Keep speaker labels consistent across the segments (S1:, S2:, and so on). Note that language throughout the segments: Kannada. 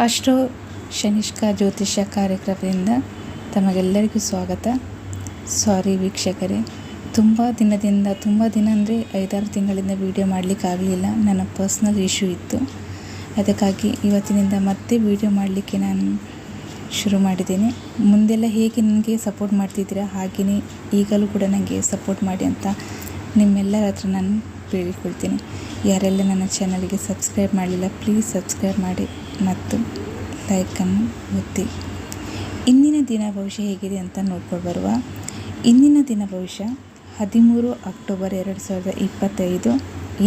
S1: ಅಷ್ಟೋ ಶನಿಷ್ಕ ಜ್ಯೋತಿಷ್ಯ ಕಾರ್ಯಕ್ರಮದಿಂದ ತಮಗೆಲ್ಲರಿಗೂ ಸ್ವಾಗತ. ಸಾರಿ ವೀಕ್ಷಕರೇ, ತುಂಬ ದಿನ ಅಂದರೆ 5-6 ತಿಂಗಳಿಂದ ವಿಡಿಯೋ ಮಾಡಲಿಕ್ಕಾಗಲಿಲ್ಲ. ನನ್ನ ಪರ್ಸ್ನಲ್ ಇಶ್ಯೂ ಇತ್ತು. ಅದಕ್ಕಾಗಿ ಇವತ್ತಿನಿಂದ ಮತ್ತೆ ವಿಡಿಯೋ ಮಾಡಲಿಕ್ಕೆ ನಾನು ಶುರು ಮಾಡಿದ್ದೇನೆ. ಮುಂದೆಲ್ಲ ಹೇಗೆ ನನಗೆ ಸಪೋರ್ಟ್ ಮಾಡ್ತಿದ್ದೀರಾ ಹಾಗೆಯೇ ಈಗಲೂ ಕೂಡ ನನಗೆ ಸಪೋರ್ಟ್ ಮಾಡಿ ಅಂತ ನಿಮ್ಮೆಲ್ಲರ ಹತ್ರ ನಾನು ಬೇಡಿಕೊಳ್ತೀನಿ. ಯಾರೆಲ್ಲ ನನ್ನ ಚಾನಲ್ಗೆ ಸಬ್ಸ್ಕ್ರೈಬ್ ಮಾಡಲಿಲ್ಲ ಪ್ಲೀಸ್ ಸಬ್ಸ್ಕ್ರೈಬ್ ಮಾಡಿ ಮತ್ತು ಲೈಕನ್ನು ಒತ್ತಿ. ಇಂದಿನ ದಿನ ಭವಿಷ್ಯ ಹೇಗಿದೆ ಅಂತ ನೋಡ್ಕೊಂಡು ಬರುವ. ಇಂದಿನ ದಿನ ಭವಿಷ್ಯ 13 ಅಕ್ಟೋಬರ್ 2025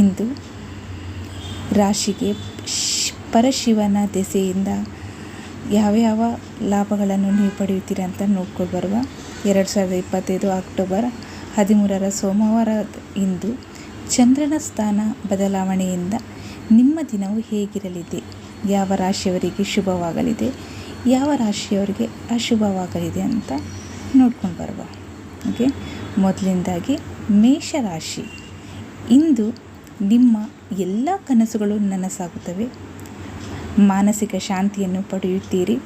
S1: ಇಂದು ರಾಶಿಗೆ ಪರಶಿವನ ದೆಸೆಯಿಂದ ಯಾವ ಲಾಭಗಳನ್ನು ನೀವು ಪಡೆಯುತ್ತೀರಾ ಅಂತ ನೋಡ್ಕೊಂಡು ಬರುವ. 2025 ಅಕ್ಟೋಬರ್ 13 ಸೋಮವಾರ ಇಂದು ಚಂದ್ರನ ಸ್ಥಾನ ಬದಲಾವಣೆಯಿಂದ ನಿಮ್ಮ ದಿನವು ಹೇಗಿರಲಿದೆ, ಯಾವ ರಾಶಿಯವರಿಗೆ ಶುಭವಾಗಲಿದೆ, ಯಾವ ರಾಶಿಯವರಿಗೆ ಅಶುಭವಾಗಲಿದೆ ಅಂತ ನೋಡ್ಕೊಂಡು ಬರುವ. ಓಕೆ, ಮೊದಲಿಂದಾಗಿ ಮೇಷರಾಶಿ. ಇಂದು ನಿಮ್ಮ ಎಲ್ಲ ಕನಸುಗಳು ನನಸಾಗುತ್ತವೆ. ಮಾನಸಿಕ ಶಾಂತಿಯನ್ನು ಪಡೆಯುತ್ತೀರಿ.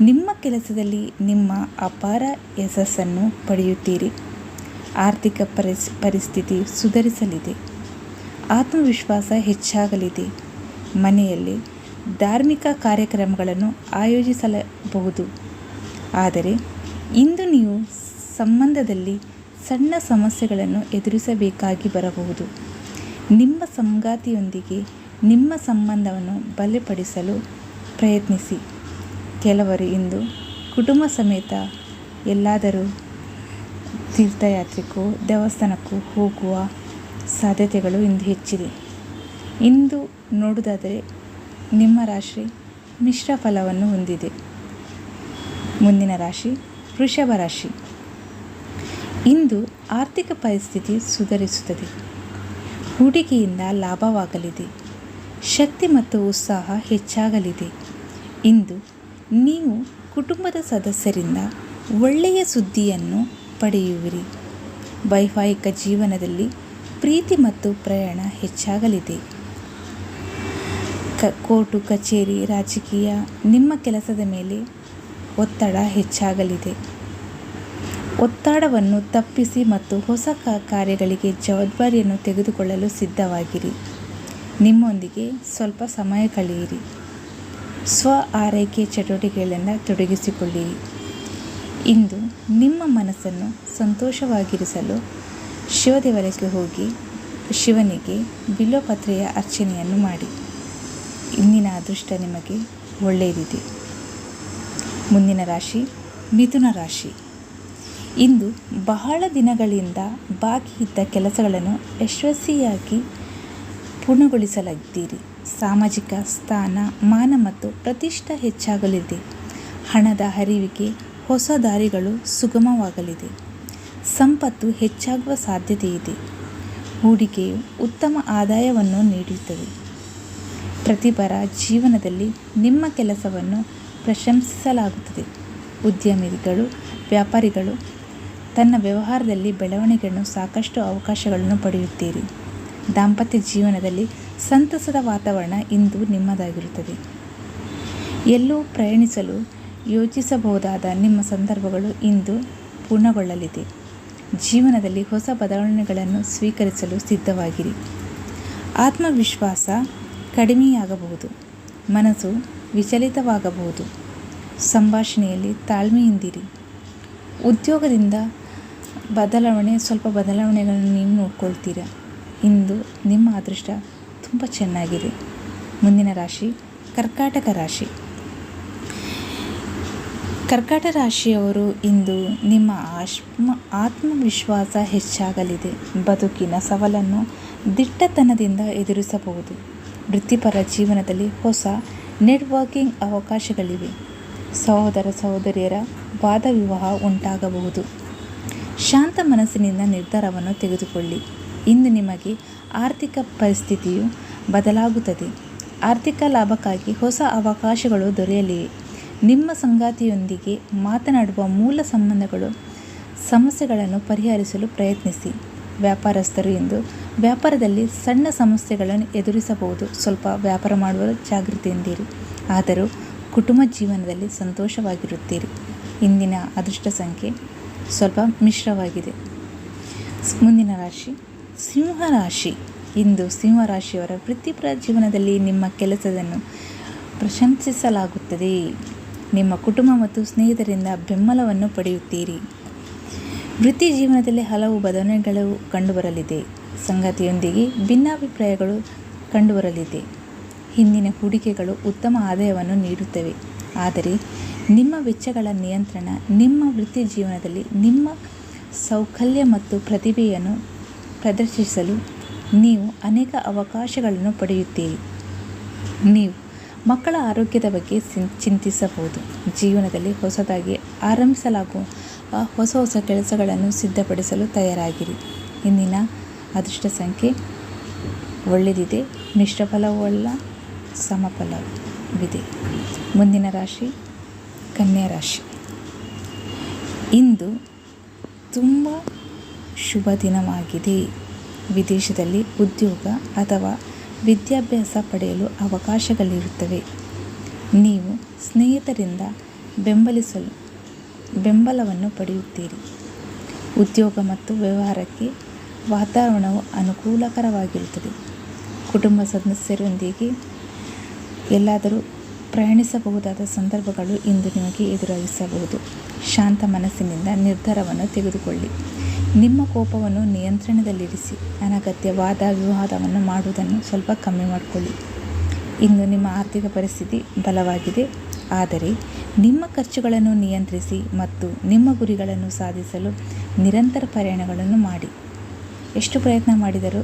S1: ನಿಮ್ಮ ಕೆಲಸದಲ್ಲಿ ನಿಮ್ಮ ಅಪಾರ ಯಶಸ್ಸನ್ನು ಪಡೆಯುತ್ತೀರಿ. ಆರ್ಥಿಕ ಪರಿಸ್ಥಿತಿ ಸುಧಾರಿಸಲಿದೆ. ಆತ್ಮವಿಶ್ವಾಸ ಹೆಚ್ಚಾಗಲಿದೆ. ಮನೆಯಲ್ಲಿ ಧಾರ್ಮಿಕ ಕಾರ್ಯಕ್ರಮಗಳನ್ನು ಆಯೋಜಿಸಬಹುದು. ಆದರೆ ಇಂದು ನೀವು ಸಂಬಂಧದಲ್ಲಿ ಸಣ್ಣ ಸಮಸ್ಯೆಗಳನ್ನು ಎದುರಿಸಬೇಕಾಗಿ ಬರಬಹುದು. ನಿಮ್ಮ ಸಂಗಾತಿಯೊಂದಿಗೆ ನಿಮ್ಮ ಸಂಬಂಧವನ್ನು ಬಲಪಡಿಸಲು ಪ್ರಯತ್ನಿಸಿ. ಕೆಲವರು ಇಂದು ಕುಟುಂಬ ಸಮೇತ ಎಲ್ಲಾದರೂ ತೀರ್ಥಯಾತ್ರೆಗೂ ದೇವಸ್ಥಾನಕ್ಕೂ ಹೋಗುವ ಸಾಧ್ಯತೆಗಳು ಇಂದು ಹೆಚ್ಚಿದೆ. ಇಂದು ನೋಡುವುದಾದರೆ ನಿಮ್ಮ ರಾಶಿ ಮಿಶ್ರ ಫಲವನ್ನು ಹೊಂದಿದೆ. ಮುಂದಿನ ರಾಶಿ ವೃಷಭ ರಾಶಿ. ಇಂದು ಆರ್ಥಿಕ ಪರಿಸ್ಥಿತಿ ಸುಧಾರಿಸುತ್ತದೆ. ಹೂಡಿಕೆಯಿಂದ ಲಾಭವಾಗಲಿದೆ. ಶಕ್ತಿ ಮತ್ತು ಉತ್ಸಾಹ ಹೆಚ್ಚಾಗಲಿದೆ. ಇಂದು ನೀವು ಕುಟುಂಬದ ಸದಸ್ಯರಿಂದ ಒಳ್ಳೆಯ ಸುದ್ದಿಯನ್ನು ಪಡೆಯುವಿರಿ. ವೈವಾಹಿಕ ಜೀವನದಲ್ಲಿ ಪ್ರೀತಿ ಮತ್ತು ಪ್ರಯಾಣ ಹೆಚ್ಚಾಗಲಿದೆ. ಕೋರ್ಟು ಕಚೇರಿ ರಾಜಕೀಯ ನಿಮ್ಮ ಕೆಲಸದ ಮೇಲೆ ಒತ್ತಡ ಹೆಚ್ಚಾಗಲಿದೆ. ಒತ್ತಡವನ್ನು ತಪ್ಪಿಸಿ ಮತ್ತು ಹೊಸ ಕಾರ್ಯಗಳಿಗೆ ಜವಾಬ್ದಾರಿಯನ್ನು ತೆಗೆದುಕೊಳ್ಳಲು ಸಿದ್ಧವಾಗಿರಿ. ನಿಮ್ಮೊಂದಿಗೆ ಸ್ವಲ್ಪ ಸಮಯ ಕಳೆಯಿರಿ. ಸ್ವ ಆರೈಕೆ ಚಟುವಟಿಕೆಗಳಿಂದ ತೊಡಗಿಸಿಕೊಳ್ಳಿರಿ. ಇಂದು ನಿಮ್ಮ ಮನಸ್ಸನ್ನು ಸಂತೋಷವಾಗಿರಿಸಲು ಶಿವದೇವಾಲಯಕ್ಕೆ ಹೋಗಿ ಶಿವನಿಗೆ ಬಿಲ್ವಪತ್ರೆಯ ಅರ್ಚನೆಯನ್ನು ಮಾಡಿ. ಇಂದಿನ ಅದೃಷ್ಟ ನಿಮಗೆ ಒಳ್ಳೆಯದಿದೆ. ಮುಂದಿನ ರಾಶಿ ಮಿಥುನ ರಾಶಿ. ಇಂದು ಬಹಳ ದಿನಗಳಿಂದ ಬಾಕಿ ಇದ್ದ ಕೆಲಸಗಳನ್ನು ಯಶಸ್ವಿಯಾಗಿ ಪೂರ್ಣಗೊಳಿಸಲಿದ್ದೀರಿ. ಸಾಮಾಜಿಕ ಸ್ಥಾನ ಮಾನ ಮತ್ತು ಪ್ರತಿಷ್ಠೆ ಹೆಚ್ಚಾಗಲಿದೆ. ಹಣದ ಹರಿವಿಗೆ ಹೊಸ ದಾರಿಗಳು ಸುಗಮವಾಗಲಿದೆ. ಸಂಪತ್ತು ಹೆಚ್ಚಾಗುವ ಸಾಧ್ಯತೆ ಇದೆ. ಹೂಡಿಕೆಯು ಉತ್ತಮ ಆದಾಯವನ್ನು ನೀಡುತ್ತದೆ. ಪ್ರತಿಭರ ಜೀವನದಲ್ಲಿ ನಿಮ್ಮ ಕೆಲಸವನ್ನು ಪ್ರಶಂಸಿಸಲಾಗುತ್ತದೆ. ಉದ್ಯಮಿಗಳು ವ್ಯಾಪಾರಿಗಳು ತನ್ನ ವ್ಯವಹಾರದಲ್ಲಿ ಬೆಳವಣಿಗೆಯನ್ನು ಸಾಕಷ್ಟು ಅವಕಾಶಗಳನ್ನು ಪಡೆಯುತ್ತೀರಿ. ದಾಂಪತ್ಯ ಜೀವನದಲ್ಲಿ ಸಂತಸದ ವಾತಾವರಣ ಇಂದು ನಿಮ್ಮದಾಗಿರುತ್ತದೆ. ಎಲ್ಲೋ ಪ್ರಯಾಣಿಸಲು ಯೋಚಿಸಬಹುದಾದ ನಿಮ್ಮ ಸಂದರ್ಭಗಳು ಇಂದು ಪೂರ್ಣಗೊಳ್ಳಲಿದೆ. ಜೀವನದಲ್ಲಿ ಹೊಸ ಬದಲಾವಣೆಗಳನ್ನು ಸ್ವೀಕರಿಸಲು ಸಿದ್ಧವಾಗಿರಿ. ಆತ್ಮವಿಶ್ವಾಸ ಕಡಿಮೆಯಾಗಬಹುದು. ಮನಸ್ಸು ವಿಚಲಿತವಾಗಬಹುದು. ಸಂಭಾಷಣೆಯಲ್ಲಿ ತಾಳ್ಮೆಯಿಂದಿರಿ. ಉದ್ಯೋಗದಿಂದ ಸ್ವಲ್ಪ ಬದಲಾವಣೆಗಳನ್ನು ನೀವು ನೋಡ್ಕೊಳ್ತೀರಾ. ಇಂದು ನಿಮ್ಮ ಅದೃಷ್ಟ ತುಂಬ ಚೆನ್ನಾಗಿದೆ. ಮುಂದಿನ ರಾಶಿ ಕರ್ಕಾಟಕ ರಾಶಿ. ಕರ್ಕಾಟಕ ರಾಶಿಯವರು ಇಂದು ನಿಮ್ಮ ಆತ್ಮವಿಶ್ವಾಸ ಹೆಚ್ಚಾಗಲಿದೆ. ಬದುಕಿನ ಸವಾಲನ್ನು ದಿಟ್ಟತನದಿಂದ ಎದುರಿಸಬಹುದು. ವೃತ್ತಿಪರ ಜೀವನದಲ್ಲಿ ಹೊಸ ನೆಟ್ವರ್ಕಿಂಗ್ ಅವಕಾಶಗಳಿವೆ. ಸಹೋದರ ಸಹೋದರಿಯರ ವಾದ ವಿವಾಹ ಉಂಟಾಗಬಹುದು. ಶಾಂತ ಮನಸ್ಸಿನಿಂದ ನಿರ್ಧಾರವನ್ನು ತೆಗೆದುಕೊಳ್ಳಿ. ಇಂದು ನಿಮಗೆ ಆರ್ಥಿಕ ಪರಿಸ್ಥಿತಿಯು ಬದಲಾಗುತ್ತದೆ. ಆರ್ಥಿಕ ಲಾಭಕ್ಕಾಗಿ ಹೊಸ ಅವಕಾಶಗಳು ದೊರೆಯಲಿವೆ. ನಿಮ್ಮ ಸಂಗಾತಿಯೊಂದಿಗೆ ಮಾತನಾಡುವ ಮೂಲ ಸಮಸ್ಯೆಗಳನ್ನು ಪರಿಹರಿಸಲು ಪ್ರಯತ್ನಿಸಿ. ವ್ಯಾಪಾರಸ್ಥರು ಇಂದು ವ್ಯಾಪಾರದಲ್ಲಿ ಸಣ್ಣ ಸಮಸ್ಯೆಗಳನ್ನು ಎದುರಿಸಬಹುದು. ಸ್ವಲ್ಪ ವ್ಯಾಪಾರ ಮಾಡುವ ಜಾಗೃತಿಯಿಂದಿರಿ, ಆದರೂ ಕುಟುಂಬ ಜೀವನದಲ್ಲಿ ಸಂತೋಷವಾಗಿರುತ್ತೀರಿ. ಇಂದಿನ ಅದೃಷ್ಟ ಸಂಖ್ಯೆ ಸ್ವಲ್ಪ ಮಿಶ್ರವಾಗಿದೆ. ಮುಂದಿನ ರಾಶಿ ಸಿಂಹರಾಶಿ. ಇಂದು ಸಿಂಹರಾಶಿಯವರ ವೃತ್ತಿಪರ ಜೀವನದಲ್ಲಿ ನಿಮ್ಮ ಕೆಲಸವನ್ನು ಪ್ರಶಂಸಿಸಲಾಗುತ್ತದೆ. ನಿಮ್ಮ ಕುಟುಂಬ ಮತ್ತು ಸ್ನೇಹಿತರಿಂದ ಬೆಂಬಲವನ್ನು ಪಡೆಯುತ್ತೀರಿ. ವೃತ್ತಿ ಜೀವನದಲ್ಲಿ ಹಲವು ಬದಲಾವಣೆಗಳು ಕಂಡುಬರಲಿದೆ. ಸಂಗಾತಿಯೊಂದಿಗೆ ಭಿನ್ನಾಭಿಪ್ರಾಯಗಳು ಕಂಡುಬರಲಿದೆ. ಹಿಂದಿನ ಹೂಡಿಕೆಗಳು ಉತ್ತಮ ಆದಾಯವನ್ನು ನೀಡುತ್ತವೆ, ಆದರೆ ನಿಮ್ಮ ವೆಚ್ಚಗಳ ನಿಯಂತ್ರಣ ನಿಮ್ಮ ವೃತ್ತಿ ಜೀವನದಲ್ಲಿ ನಿಮ್ಮ ಸೌಕಲ್ಯ ಮತ್ತು ಪ್ರತಿಭೆಯನ್ನು ಪ್ರದರ್ಶಿಸಲು ನೀವು ಅನೇಕ ಅವಕಾಶಗಳನ್ನು ಪಡೆಯುತ್ತೀರಿ. ನೀವು ಮಕ್ಕಳ ಆರೋಗ್ಯದ ಬಗ್ಗೆ ಚಿಂತಿಸಬಹುದು. ಜೀವನದಲ್ಲಿ ಹೊಸದಾಗಿ ಆರಂಭಿಸಲಾಗುವ ಹೊಸ ಕೆಲಸಗಳನ್ನು ಸಿದ್ಧಪಡಿಸಲು ತಯಾರಾಗಿರಿ. ಇಂದಿನ ಅದೃಷ್ಟ ಸಂಖ್ಯೆ ಒಳ್ಳೆಯದಿದೆ. ಮಿಶ್ರ ಫಲವಲ್ಲ, ಸಮಫಲವಿದೆ. ಮುಂದಿನ ರಾಶಿ ಕನ್ಯಾ ರಾಶಿ. ಇಂದು ತುಂಬ ಶುಭ ದಿನವಾಗಿದೆ. ವಿದೇಶದಲ್ಲಿ ಉದ್ಯೋಗ ಅಥವಾ ವಿದ್ಯಾಭ್ಯಾಸ ಪಡೆಯಲು ಅವಕಾಶಗಳಿರುತ್ತವೆ. ನೀವು ಸ್ನೇಹಿತರಿಂದ ಬೆಂಬಲವನ್ನು ಪಡೆಯುತ್ತೀರಿ. ಉದ್ಯೋಗ ಮತ್ತು ವ್ಯವಹಾರಕ್ಕೆ ವಾತಾವರಣವು ಅನುಕೂಲಕರವಾಗಿರುತ್ತದೆ. ಕುಟುಂಬ ಸದಸ್ಯರೊಂದಿಗೆ ಎಲ್ಲಾದರೂ ಪ್ರಯಾಣಿಸಬಹುದಾದ ಸಂದರ್ಭಗಳು ಇಂದು ನಿಮಗೆ ಎದುರಾಗಿಸಬಹುದು. ಶಾಂತ ಮನಸ್ಸಿನಿಂದ ನಿರ್ಧಾರವನ್ನು ತೆಗೆದುಕೊಳ್ಳಿ. ನಿಮ್ಮ ಕೋಪವನ್ನು ನಿಯಂತ್ರಣದಲ್ಲಿರಿಸಿ. ಅನಗತ್ಯ ವಿವಾದವನ್ನು ಮಾಡುವುದನ್ನು ಸ್ವಲ್ಪ ಕಮ್ಮಿ ಮಾಡಿಕೊಳ್ಳಿ. ಇಂದು ನಿಮ್ಮ ಆರ್ಥಿಕ ಪರಿಸ್ಥಿತಿ ಬಲವಾಗಿದೆ, ಆದರೆ ನಿಮ್ಮ ಖರ್ಚುಗಳನ್ನು ನಿಯಂತ್ರಿಸಿ ಮತ್ತು ನಿಮ್ಮ ಗುರಿಗಳನ್ನು ಸಾಧಿಸಲು ನಿರಂತರ ಪ್ರಯಾಣಗಳನ್ನು ಮಾಡಿ. ಎಷ್ಟು ಪ್ರಯತ್ನ ಮಾಡಿದರೂ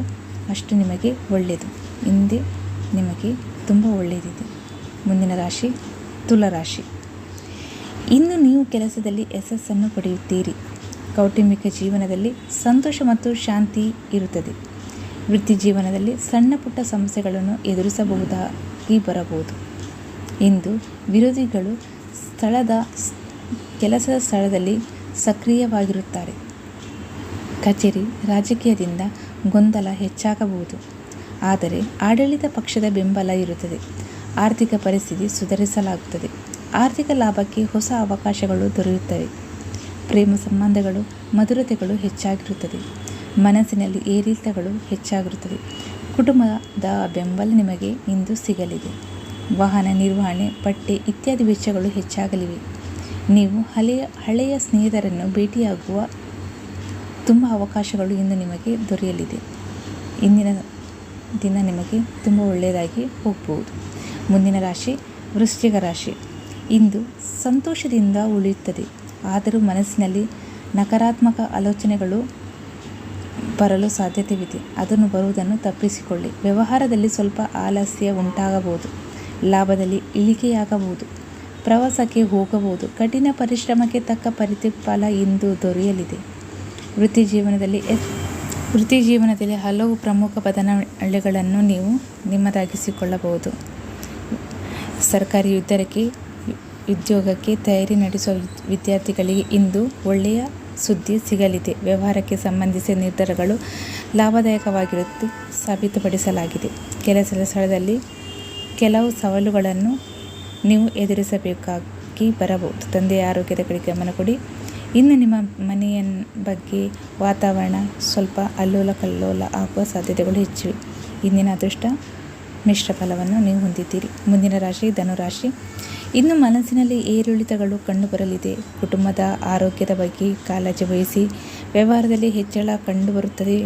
S1: ಅಷ್ಟು ನಿಮಗೆ ಒಳ್ಳೆಯದು. ಹಿಂದೆ ನಿಮಗೆ ತುಂಬ ಒಳ್ಳೆಯದಿದೆ. ಮುಂದಿನ ರಾಶಿ ತುಲಾರಾಶಿ. ಇಂದು ನೀವು ಕೆಲಸದಲ್ಲಿ ಯಶಸ್ಸನ್ನು ಪಡೆಯುತ್ತೀರಿ. ಕೌಟುಂಬಿಕ ಜೀವನದಲ್ಲಿ ಸಂತೋಷ ಮತ್ತು ಶಾಂತಿ ಇರುತ್ತದೆ. ವೃತ್ತಿ ಜೀವನದಲ್ಲಿ ಸಣ್ಣ ಪುಟ್ಟ ಸಮಸ್ಯೆಗಳನ್ನು ಎದುರಿಸಬಹುದಾಗಿ ಬರಬಹುದು. ಇಂದು ವಿರೋಧಿಗಳು ಕೆಲಸದ ಸ್ಥಳದಲ್ಲಿ ಸಕ್ರಿಯವಾಗಿರುತ್ತಾರೆ. ಕಚೇರಿ ರಾಜಕೀಯದಿಂದ ಗೊಂದಲ ಹೆಚ್ಚಾಗಬಹುದು, ಆದರೆ ಆಡಳಿತ ಪಕ್ಷದ ಬೆಂಬಲ ಇರುತ್ತದೆ. ಆರ್ಥಿಕ ಪರಿಸ್ಥಿತಿ ಸುಧಾರಿಸಲಾಗುತ್ತದೆ. ಆರ್ಥಿಕ ಲಾಭಕ್ಕೆ ಹೊಸ ಅವಕಾಶಗಳು ದೊರೆಯುತ್ತವೆ. ಪ್ರೇಮ ಸಂಬಂಧಗಳು ಮಧುರತೆಗಳು ಹೆಚ್ಚಾಗಿರುತ್ತದೆ. ಮನಸ್ಸಿನಲ್ಲಿ ಏರಿಳಿತಗಳು ಹೆಚ್ಚಾಗಿರುತ್ತದೆ. ಕುಟುಂಬದ ಬೆಂಬಲ ನಿಮಗೆ ಇಂದು ಸಿಗಲಿದೆ. ವಾಹನ ನಿರ್ವಹಣೆ, ಬಟ್ಟೆ ಇತ್ಯಾದಿ ವೆಚ್ಚಗಳು ಹೆಚ್ಚಾಗಲಿವೆ. ನೀವು ಹಳೆಯ ಸ್ನೇಹಿತರನ್ನು ಭೇಟಿಯಾಗುವ ತುಂಬ ಅವಕಾಶಗಳು ಇಂದು ನಿಮಗೆ ದೊರೆಯಲಿದೆ. ಇಂದಿನ ದಿನ ನಿಮಗೆ ತುಂಬ ಒಳ್ಳೆಯದಾಗಿ ಹೋಗಬಹುದು. ಮುಂದಿನ ರಾಶಿ ವೃಶ್ಚಿಕ ರಾಶಿ. ಇಂದು ಸಂತೋಷದಿಂದ ಉಳಿಯುತ್ತದೆ, ಆದರೂ ಮನಸ್ಸಿನಲ್ಲಿ ನಕಾರಾತ್ಮಕ ಆಲೋಚನೆಗಳು ಬರಲು ಸಾಧ್ಯತೆಯಿದೆ. ಅದನ್ನು ಬರುವುದನ್ನು ತಪ್ಪಿಸಿಕೊಳ್ಳಿ. ವ್ಯವಹಾರದಲ್ಲಿ ಸ್ವಲ್ಪ ಆಲಸ್ಯ ಉಂಟಾಗಬಹುದು. ಲಾಭದಲ್ಲಿ ಇಳಿಕೆಯಾಗಬಹುದು. ಪ್ರವಾಸಕ್ಕೆ ಹೋಗಬಹುದು. ಕಠಿಣ ಪರಿಶ್ರಮಕ್ಕೆ ತಕ್ಕ ಪ್ರತಿಫಲ ಇಂದು ದೊರೆಯಲಿದೆ. ವೃತ್ತಿ ಜೀವನದಲ್ಲಿ ಹಲವು ಪ್ರಮುಖ ಬದಲಾವಣೆಗಳನ್ನು ನೀವು ನಿಮ್ಮದಾಗಿಸಿಕೊಳ್ಳಬಹುದು. ಸರ್ಕಾರಿ ಉದ್ಯೋಗಕ್ಕೆ ತಯಾರಿ ನಡೆಸುವ ವಿದ್ಯಾರ್ಥಿಗಳಿಗೆ ಇಂದು ಒಳ್ಳೆಯ ಸುದ್ದಿ ಸಿಗಲಿದೆ. ವ್ಯವಹಾರಕ್ಕೆ ಸಂಬಂಧಿಸಿದ ನಿರ್ಧಾರಗಳು ಲಾಭದಾಯಕವಾಗಿರುವುದು ಸಾಬೀತುಪಡಿಸಲಾಗಿದೆ. ಕೆಲಸದ ಸ್ಥಳದಲ್ಲಿ ಕೆಲವು ಸವಾಲುಗಳನ್ನು ನೀವು ಎದುರಿಸಬೇಕಾಗಿ ಬರಬಹುದು. ತಂದೆಯ ಆರೋಗ್ಯದ ಕಡೆ ಗಮನ ಕೊಡಿ. ಇನ್ನು ನಿಮ್ಮ ಮನೆಯ ಬಗ್ಗೆ ವಾತಾವರಣ ಸ್ವಲ್ಪ ಅಲ್ಲೋಲ ಕಲ್ಲೋಲ ಆಗುವ ಸಾಧ್ಯತೆಗಳು ಹೆಚ್ಚಿವೆ. ಇಂದಿನ ಅದೃಷ್ಟ ಮಿಶ್ರ ಫಲವನ್ನು ನೀವು ಹೊಂದಿದ್ದೀರಿ. ಮುಂದಿನ ರಾಶಿ ಧನುರಾಶಿ. ಇನ್ನು ಮನಸ್ಸಿನಲ್ಲಿ ಏರಿಳಿತಗಳು ಕಂಡುಬರಲಿದೆ. ಕುಟುಂಬದ ಆರೋಗ್ಯದ ಬಗ್ಗೆ ಕಾಳಜಿ ವಹಿಸಿ. ವ್ಯವಹಾರದಲ್ಲಿ ಹೆಚ್ಚಳ ಕಂಡುಬರುತ್ತದೆ.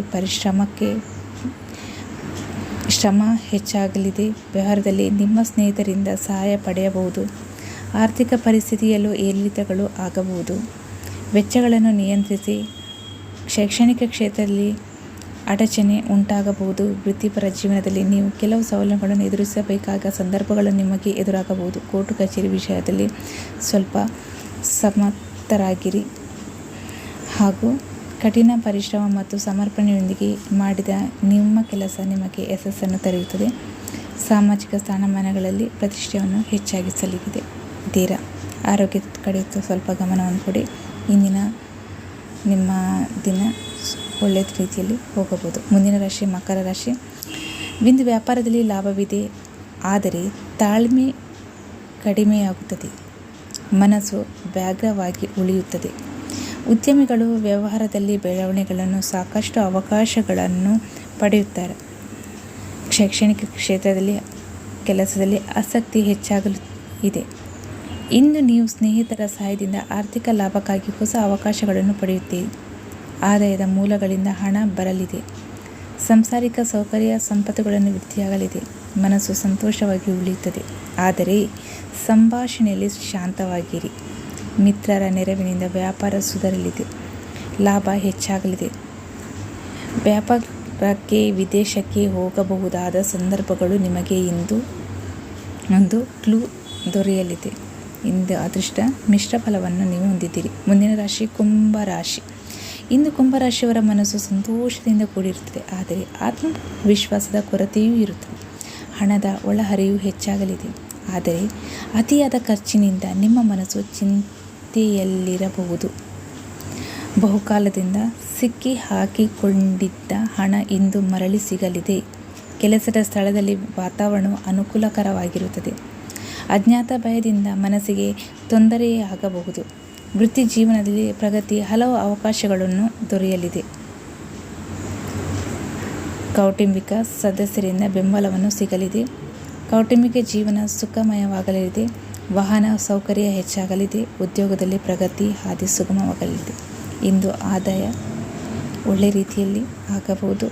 S1: ಶ್ರಮ ಹೆಚ್ಚಾಗಲಿದೆ. ವ್ಯವಹಾರದಲ್ಲಿ ನಿಮ್ಮ ಸ್ನೇಹಿತರಿಂದ ಸಹಾಯ ಪಡೆಯಬಹುದು. ಆರ್ಥಿಕ ಪರಿಸ್ಥಿತಿಯಲ್ಲೂ ಏರಿಳಿತಗಳು ಆಗಬಹುದು. ವೆಚ್ಚಗಳನ್ನು ನಿಯಂತ್ರಿಸಿ. ಶೈಕ್ಷಣಿಕ ಕ್ಷೇತ್ರದಲ್ಲಿ ಅಡಚಣೆ ಉಂಟಾಗಬಹುದು. ವೃತ್ತಿಪರ ಜೀವನದಲ್ಲಿ ನೀವು ಕೆಲವು ಸವಾಲುಗಳನ್ನು ಎದುರಿಸಬೇಕಾದ ಸಂದರ್ಭಗಳು ನಿಮಗೆ ಎದುರಾಗಬಹುದು. ಕೋರ್ಟು ಕಚೇರಿ ವಿಷಯದಲ್ಲಿ ಸ್ವಲ್ಪ ಸಮರ್ಥರಾಗಿರಿ ಹಾಗೂ ಕಠಿಣ ಪರಿಶ್ರಮ ಮತ್ತು ಸಮರ್ಪಣೆಯೊಂದಿಗೆ ಮಾಡಿದ ನಿಮ್ಮ ಕೆಲಸ ನಿಮಗೆ ಯಶಸ್ಸನ್ನು ತರುತ್ತದೆ. ಸಾಮಾಜಿಕ ಸ್ಥಾನಮಾನಗಳಲ್ಲಿ ಪ್ರತಿಷ್ಠೆಯನ್ನು ಹೆಚ್ಚಾಗಿಸಲಿದೆ. ಆರೋಗ್ಯದ ಕಡೆ ಸ್ವಲ್ಪ ಗಮನವನ್ನು ಕೊಡಿ. ಇಂದಿನ ನಿಮ್ಮ ದಿನ ಒಳ್ಳೆಯ ರೀತಿಯಲ್ಲಿ ಹೋಗಬಹುದು. ಮುಂದಿನ ರಾಶಿ ಮಕರ ರಾಶಿ. ಇಂದು ವ್ಯಾಪಾರದಲ್ಲಿ ಲಾಭವಿದೆ, ಆದರೆ ತಾಳ್ಮೆ ಕಡಿಮೆಯಾಗುತ್ತದೆ. ಮನಸ್ಸು ವ್ಯಾಗ್ರವಾಗಿ ಉಳಿಯುತ್ತದೆ. ಉದ್ಯಮಿಗಳು ವ್ಯವಹಾರದಲ್ಲಿ ಬೆಳವಣಿಗೆಗಳನ್ನು ಸಾಕಷ್ಟು ಅವಕಾಶಗಳನ್ನು ಪಡೆಯುತ್ತಾರೆ. ಶೈಕ್ಷಣಿಕ ಕ್ಷೇತ್ರದಲ್ಲಿ ಕೆಲಸದಲ್ಲಿ ಆಸಕ್ತಿ ಹೆಚ್ಚಾಗಲು ಇದೆ. ಇಂದು ನೀವು ಸ್ನೇಹಿತರ ಸಹಾಯದಿಂದ ಆರ್ಥಿಕ ಲಾಭಕ್ಕಾಗಿ ಹೊಸ ಅವಕಾಶಗಳನ್ನು ಪಡೆಯುತ್ತೀರಿ. ಆದಾಯದ ಮೂಲಗಳಿಂದ ಹಣ ಬರಲಿದೆ. ಸಾಂಸಾರಿಕ ಸೌಕರ್ಯ ಸಂಪತ್ತುಗಳನ್ನು ವೃದ್ಧಿಯಾಗಲಿದೆ. ಮನಸ್ಸು ಸಂತೋಷವಾಗಿ ಉಳಿಯುತ್ತದೆ, ಆದರೆ ಸಂಭಾಷಣೆಯಲ್ಲಿ ಶಾಂತವಾಗಿರಿ. ಮಿತ್ರರ ನೆರವಿನಿಂದ ವ್ಯಾಪಾರ ಸುಧಾರಲಿದೆ. ಲಾಭ ಹೆಚ್ಚಾಗಲಿದೆ. ವ್ಯಾಪಾರಕ್ಕೆ ವಿದೇಶಕ್ಕೆ ಹೋಗಬಹುದಾದ ಸಂದರ್ಭಗಳು ನಿಮಗೆ ಇಂದು ಒಂದು ಕ್ಲೂ ದೊರೆಯಲಿದೆ. ಇಂದು ಅದೃಷ್ಟ ಮಿಶ್ರ ಫಲವನ್ನು ನೀವು ಹೊಂದಿದ್ದೀರಿ. ಮುಂದಿನ ರಾಶಿ ಕುಂಭರಾಶಿ. ಇಂದು ಕುಂಭರಾಶಿಯವರ ಮನಸ್ಸು ಸಂತೋಷದಿಂದ ಕೂಡಿರುತ್ತದೆ, ಆದರೆ ಆತ್ಮವಿಶ್ವಾಸದ ಕೊರತೆಯೂ ಇರುತ್ತದೆ. ಹಣದ ಒಳಹರಿವು ಹೆಚ್ಚಾಗಲಿದೆ, ಆದರೆ ಅತಿಯಾದ ಖರ್ಚಿನಿಂದ ನಿಮ್ಮ ಮನಸ್ಸು ಚಿಂತೆಯಲ್ಲಿರಬಹುದು. ಬಹುಕಾಲದಿಂದ ಸಿಕ್ಕಿ ಹಾಕಿಕೊಂಡಿದ್ದ ಹಣ ಇಂದು ಮರಳಿ ಸಿಗಲಿದೆ. ಕೆಲಸದ ಸ್ಥಳದಲ್ಲಿ ವಾತಾವರಣವು ಅನುಕೂಲಕರವಾಗಿರುತ್ತದೆ. ಅಜ್ಞಾತ ಭಯದಿಂದ ಮನಸ್ಸಿಗೆ ತೊಂದರೆಯಾಗಬಹುದು. ವೃತ್ತಿ ಜೀವನದಲ್ಲಿ ಪ್ರಗತಿ, ಹಲವು ಅವಕಾಶಗಳನ್ನು ದೊರೆಯಲಿದೆ. ಕೌಟುಂಬಿಕ ಸದಸ್ಯರಿಂದ ಬೆಂಬಲವನ್ನು ಸಿಗಲಿದೆ. ಕೌಟುಂಬಿಕ ಜೀವನ ಸುಖಮಯವಾಗಲಿದೆ. ವಾಹನ ಸೌಕರ್ಯ ಹೆಚ್ಚಾಗಲಿದೆ. ಉದ್ಯೋಗದಲ್ಲಿ ಪ್ರಗತಿ ಹಾದಿ ಸುಗಮವಾಗಲಿದೆ. ಇಂದು ಆದಾಯ ಒಳ್ಳೆ ರೀತಿಯಲ್ಲಿ ಆಗಬಹುದು.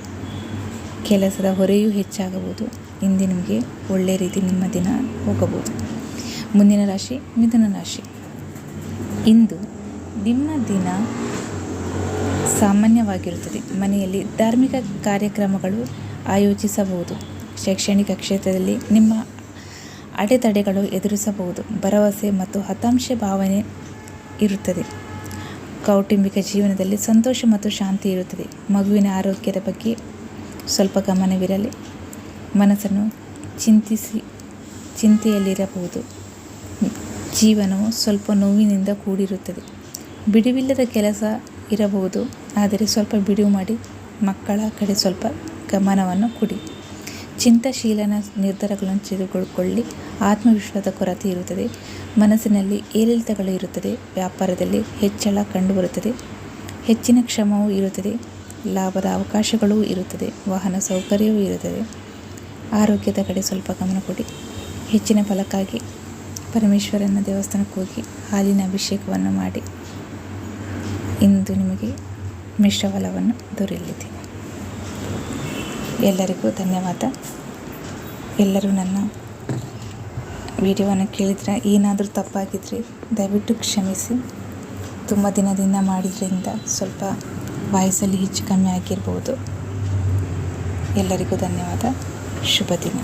S1: ಕೆಲಸದ ಹೊರೆಯೂ ಹೆಚ್ಚಾಗಬಹುದು. ಇಂದು ನಿಮಗೆ ಒಳ್ಳೆಯ ರೀತಿ ನಿಮ್ಮ ದಿನ ಹೋಗಬಹುದು. ಮುಂದಿನ ರಾಶಿ ಮಿಥುನ ರಾಶಿ. ಇಂದು ನಿಮ್ಮ ದಿನ ಸಾಮಾನ್ಯವಾಗಿರುತ್ತದೆ. ಮನೆಯಲ್ಲಿ ಧಾರ್ಮಿಕ ಕಾರ್ಯಕ್ರಮಗಳು ಆಯೋಜಿಸಬಹುದು. ಶೈಕ್ಷಣಿಕ ಕ್ಷೇತ್ರದಲ್ಲಿ ನಿಮ್ಮ ಅಡೆತಡೆಗಳು ಎದುರಿಸಬಹುದು. ಭರವಸೆ ಮತ್ತು ಹತಾಶ ಭಾವನೆ ಇರುತ್ತದೆ. ಕೌಟುಂಬಿಕ ಜೀವನದಲ್ಲಿ ಸಂತೋಷ ಮತ್ತು ಶಾಂತಿ ಇರುತ್ತದೆ. ಮಗುವಿನ ಆರೋಗ್ಯದ ಬಗ್ಗೆ ಸ್ವಲ್ಪ ಗಮನವಿರಲಿ. ಮನಸ್ಸನ್ನು ಚಿಂತೆಯಲ್ಲಿರಬಹುದು. ಜೀವನವು ಸ್ವಲ್ಪ ನೋವಿನಿಂದ ಕೂಡಿರುತ್ತದೆ. ಬಿಡುವಿಲ್ಲದ ಕೆಲಸ ಇರಬಹುದು, ಆದರೆ ಸ್ವಲ್ಪ ಬಿಡುವು ಮಾಡಿ ಮಕ್ಕಳ ಕಡೆ ಸ್ವಲ್ಪ ಗಮನವನ್ನು ಕೊಡಿ. ಚಿಂತಾಶೀಲನ ನಿರ್ಧಾರಗಳನ್ನು ತೆಗೆದುಕೊಳ್ಳಿ. ಆತ್ಮವಿಶ್ವಾಸದ ಕೊರತೆ ಇರುತ್ತದೆ. ಮನಸ್ಸಿನಲ್ಲಿ ಏರಿಳಿತಗಳು ಇರುತ್ತದೆ. ವ್ಯಾಪಾರದಲ್ಲಿ ಹೆಚ್ಚಳ ಕಂಡುಬರುತ್ತದೆ. ಹೆಚ್ಚಿನ ಶ್ರಮವೂ ಇರುತ್ತದೆ. ಲಾಭದ ಅವಕಾಶಗಳೂ ಇರುತ್ತದೆ. ವಾಹನ ಸೌಕರ್ಯವೂ ಇರುತ್ತದೆ. ಆರೋಗ್ಯದ ಕಡೆ ಸ್ವಲ್ಪ ಗಮನ ಕೊಡಿ. ಹೆಚ್ಚಿನ ಫಲಕ್ಕಾಗಿ ಪರಮೇಶ್ವರನ ದೇವಸ್ಥಾನಕ್ಕೆ ಹೋಗಿ ಹಾಲಿನ ಅಭಿಷೇಕವನ್ನು ಮಾಡಿ. ಇಂದು ನಿಮಗೆ ಮಿಶ್ರ ಫಲವನ್ನು ದೊರೆಯಲಿದೆ. ಎಲ್ಲರಿಗೂ ಧನ್ಯವಾದ. ಎಲ್ಲರೂ ನನ್ನ ವಿಡಿಯೋವನ್ನು ಕೇಳಿದರೆ ಏನಾದರೂ ತಪ್ಪಾಗಿದ್ದರೆ ದಯವಿಟ್ಟು ಕ್ಷಮಿಸಿ. ತುಂಬ ದಿನದಿಂದ ಮಾಡಿದ್ರಿಂದ ಸ್ವಲ್ಪ ವಾಯ್ಸಲ್ಲಿ ಹೆಚ್ಚು ಕಮ್ಮಿ ಆಗಿರ್ಬೋದು. ಎಲ್ಲರಿಗೂ ಧನ್ಯವಾದ. ಶುಭ ದಿನ.